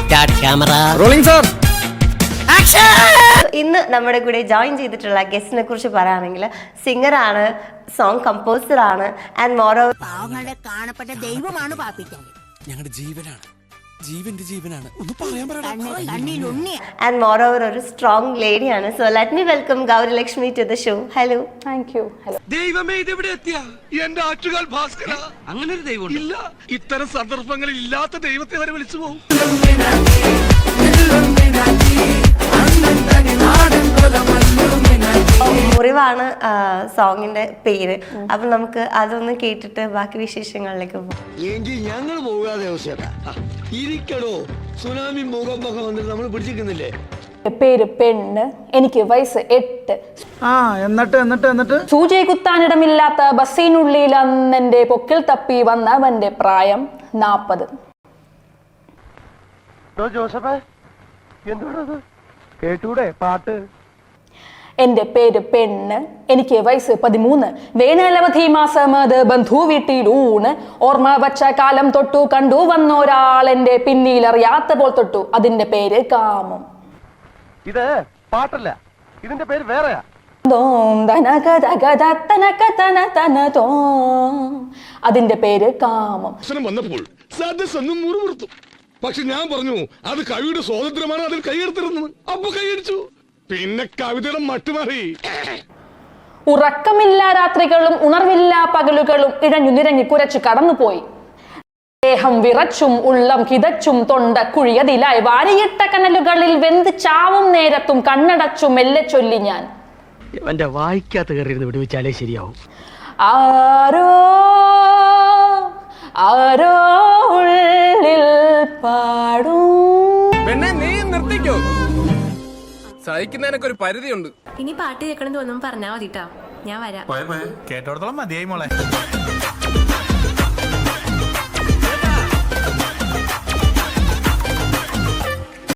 Start camera rolling sir. ഇന്ന് നമ്മുടെ കൂടെ ജോയിൻ ചെയ്തിട്ടുള്ള ഗസ്റ്റിനെ കുറിച്ച് പറയുകയാണെങ്കിൽ സിംഗറാണ്, സോങ് കമ്പോസർ ആണ്, ആൻഡ് മോറോവർ പാവങ്ങളുടെ കാണപ്പെട്ട ദൈവമാണ് പാപ്പിക്കാൻ. ഞങ്ങളുടെ ജീവനാണ്, ജീവന്റെ ജീവനാണ്. ഒന്ന് പറയാൻ ആൻഡ് മോറോവർ ഒരു സ്ട്രോങ് ലേഡിയാണ്. So let me welcome Gowrilakshmi to the show. Hello. Thank you. Hello. ദൈവമേ, ഇതെവിടെ എത്തിയ എന്റെ ആറ്റുകാൽ ഭാസ്കര. അങ്ങനെ ഒരു ദൈവം ഇല്ല. ഇത്തരം സന്ദർഭങ്ങളിൽ ഇല്ലാത്ത ദൈവത്തെ വരെ വിളിച്ചു പോകും. മുറിവാണ് സോങ്ങിന്റെ പേര്. അപ്പൊ നമുക്ക് അതൊന്ന് കേട്ടിട്ട് ബാക്കി വിശേഷങ്ങളിലേക്ക് പോകാം. എങ്കിൽ ഞങ്ങൾ പോകാതെ ഇരിക്കടോ. സുനാമി ഭൂകമ്പൊക്കെ വന്നിട്ട് നമ്മൾ പിടിച്ചിരിക്കുന്നില്ലേ? പേര് പെണ്ണ്, എനിക്ക് വയസ്സ് 8. എന്നിട്ട് സൂചി കുത്താനിടമില്ലാത്ത ബസ്സിനുള്ളിൽ അന്നെന്റെ പൊക്കിൽ തപ്പി വന്നവന്റെ പ്രായം 40. കേട്ടൂടെ പാട്ട്? എന്റെ പേര് പെണ്ണ്, എനിക്ക് വയസ്സ് 13. വേനലവധി മാസം അത് ബന്ധു വീട്ടിലൂണ്. ഓർമ്മ വച്ച കാലം തൊട്ടു കണ്ടു വന്നൊരാൾ എന്റെ പിന്നിൽ അറിയാത്ത പോൽ തൊട്ടു. അതിന്റെ പേര് കാമം. ഇത് പാട്ടല്ല, ഇതിന്റെ പേര് വേറെയാ. അതിന്റെ പേര് കാമം. വന്നപ്പോൾ മുറിവുറുത്തു. പക്ഷെ ഞാൻ പറഞ്ഞു അത് കവിയുടെ സ്വാതന്ത്ര്യമാണ്, അതിൽ കൈയെടുത്തിരുന്നത്. അപ്പൊ കൈയടിച്ചു. പിന്നെ കവിതയുടെ മട്ടുമാറി. ഉറക്കമില്ല രാത്രികളും ഉണർവില്ല പകലുകളും ഇഴഞ്ഞു നിരങ്ങി കുരച്ചു കടന്നുപോയി. ദേഹം വിറച്ചും ഉള്ളം കിതച്ചും തൊണ്ട കുഴിയതിലായി വാരിയിട്ട കനലുകളിൽ വെന്ത് ചാവും നേരത്തും കണ്ണടച്ചും മെല്ലെ ചൊല്ലി ഞാൻ. എന്റെ വായിക്കാത്ത കയറിയിരുന്ന് വിടുവിച്ചാലേ ശരിയാവും. ആരോ ആരോ ഉള്ളിൽ പാടും. പെണ്ണെ, നീ നിർത്തിക്കോ. സഹിക്കുന്നതിനൊക്കെ ഒരു പരിധിയുണ്ട്. ഇനി പാട്ട് കേൾക്കണം തോന്നുന്നു പറഞ്ഞാൽ മതിട്ടാ, ഞാൻ വരാം. കേട്ടോടത്തോളം മതിയായി മോളെ.